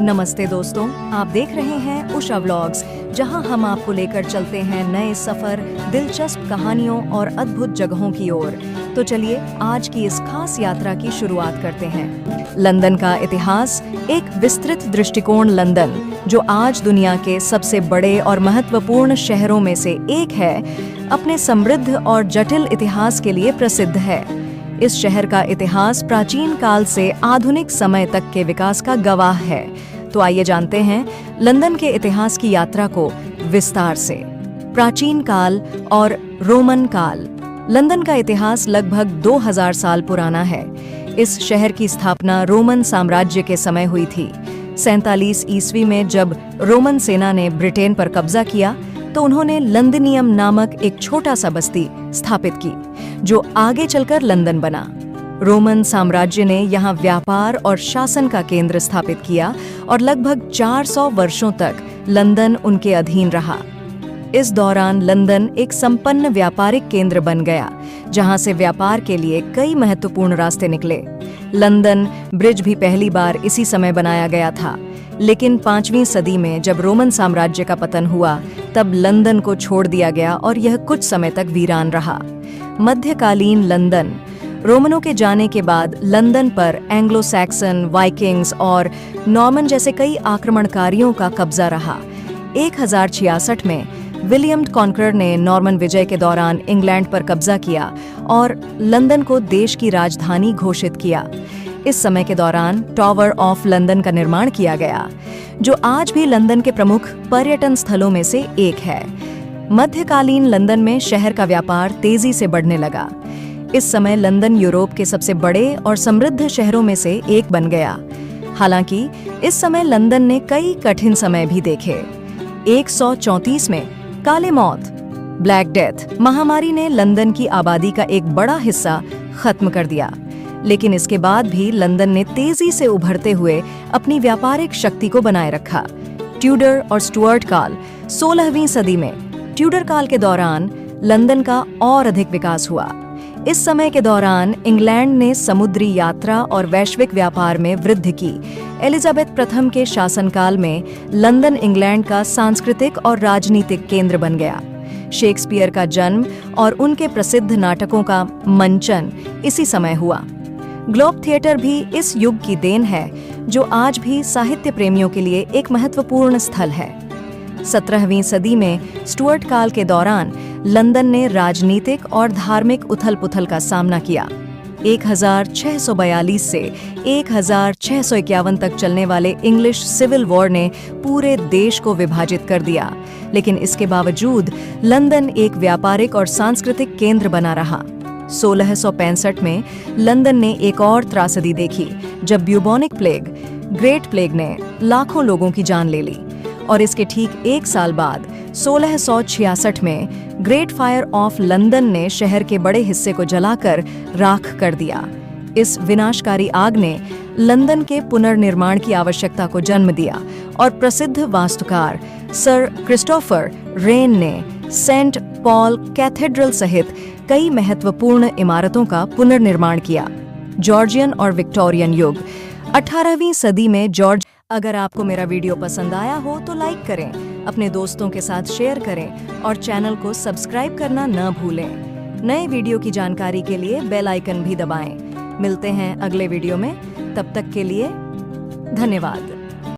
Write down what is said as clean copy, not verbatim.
नमस्ते दोस्तों, आप देख रहे हैं उषा व्लॉग्स, जहां हम आपको लेकर चलते हैं नए सफर, दिलचस्प कहानियों और अद्भुत जगहों की ओर। तो चलिए आज की इस खास यात्रा की शुरुआत करते हैं। लंदन का इतिहास एक विस्तृत दृष्टिकोण। लंदन, जो आज दुनिया के सबसे बड़े और महत्वपूर्ण शहरों में से एक है, अपने समृद्ध और जटिल इतिहास के लिए प्रसिद्ध है। इस शहर का इतिहास प्राचीन काल से आधुनिक समय तक के विकास का गवाह है। तो आइए जानते हैं लंदन के इतिहास की यात्रा को विस्तार से। प्राचीन काल और रोमन काल। लंदन का इतिहास लगभग 2000 साल पुराना है। इस शहर की स्थापना रोमन साम्राज्य के समय हुई थी। 47 ईस्वी में जब रोमन सेना ने ब्रिटेन पर कब्जा किया तो उन्होंने लंदनियम नामक एक छोटा सा बस्ती स्थापित की, जो आगे चलकर लंदन बना। रोमन साम्राज्य ने यहाँ व्यापार और शासन का केंद्र स्थापित किया और लगभग 400 वर्षों तक लंदन उनके अधीन रहा। इस दौरान लंदन एक संपन्न व्यापारिक केंद्र बन गया, जहाँ से व्यापार के लिए कई महत्वपूर्ण रास्ते निकले। लंदन ब्रिज भी पहली बार इसी समय बनाया गया था, लेकिन 5वीं सदी में जब रोमन साम्राज्य का पतन हुआ तब लंदन को छोड़ दिया गया और यह कुछ समय तक वीरान रहा। मध्यकालीन लंदन। रोमनों के जाने के बाद लंदन पर एंग्लो सैक्सन, वाइकिंग्स और नॉर्मन जैसे कई आक्रमणकारियों का कब्जा रहा। 1066 में विलियम कॉन्करर ने नॉर्मन विजय के दौरान इंग्लैंड पर कब्जा किया और लंदन को देश की राजधानी घोषित किया। इस समय के दौरान टावर ऑफ लंदन का निर्माण किया गया, जो आज भी लंदन के प्रमुख पर्यटन स्थलों में से एक है। मध्यकालीन लंदन में शहर का व्यापार तेजी से बढ़ने लगा। इस समय लंदन यूरोप के सबसे बड़े और समृद्ध शहरों में से एक बन गया। हालांकि इस समय लंदन ने कई कठिन समय भी देखे। 134 में काले मौत, ब्लैक डेथ महामारी ने लंदन की आबादी का एक बड़ा हिस्सा खत्म कर दिया, लेकिन इसके बाद भी लंदन ने तेजी से उभरते हुए अपनी व्यापारिक शक्ति को बनाए रखा। ट्यूडर और स्टुअर्ट काल। 16वीं सदी में ट्यूडर काल के दौरान लंदन का और अधिक विकास हुआ। इस समय के दौरान इंग्लैंड ने समुद्री यात्रा और वैश्विक व्यापार में वृद्धि की। एलिजाबेथ प्रथम के शासनकाल में लंदन इंग्लैंड का सांस्कृतिक और राजनीतिक केंद्र बन गया। शेक्सपियर का जन्म और उनके प्रसिद्ध नाटकों का मंचन इसी समय हुआ। ग्लोब थिएटर भी इस युग की देन है, जो आज भी साहित्य प्रेमियों के लिए एक महत्वपूर्ण स्थल है। 17वीं सदी में स्टुअर्ट काल के दौरान लंदन ने राजनीतिक और धार्मिक उथल-पुथल का सामना किया। 1642 से 1651 तक चलने वाले इंग्लिश सिविल वॉर ने पूरे देश को विभाजित कर दिया, लेकिन इसके बावजूद लंदन एक व्यापारिक और सांस्कृतिक केंद्र बना रहा। 1665 में लंदन ने एक और त्रासदी देखी, जब ब्यूबोनिक प्लेग, ग्रेट प्लेग ने लाखों लोगों की जान ले ली। और इसके ठीक एक साल बाद 1666 में ग्रेट फायर ऑफ लंदन ने शहर के बड़े हिस्से को जलाकर राख कर दिया। इस विनाशकारी आग ने लंदन के पुनर्निर्माण की आवश्यकता को जन्म दिया और प्रसिद्ध वास्तुकार सर क्रिस्टोफर रेन ने सेंट पॉल कैथेड्रल सहित कई महत्वपूर्ण इमारतों का पुनर्निर्माण किया। जॉर्जियन और विक्टोरियन युग। 18वीं सदी में जॉर्ज। अगर आपको मेरा वीडियो पसंद आया हो तो लाइक करें, अपने दोस्तों के साथ शेयर करें और चैनल को सब्सक्राइब करना न भूलें। नए वीडियो की जानकारी के लिए बेल आइकन भी दबाएं। मिलते हैं अगले वीडियो में, तब तक के लिए धन्यवाद।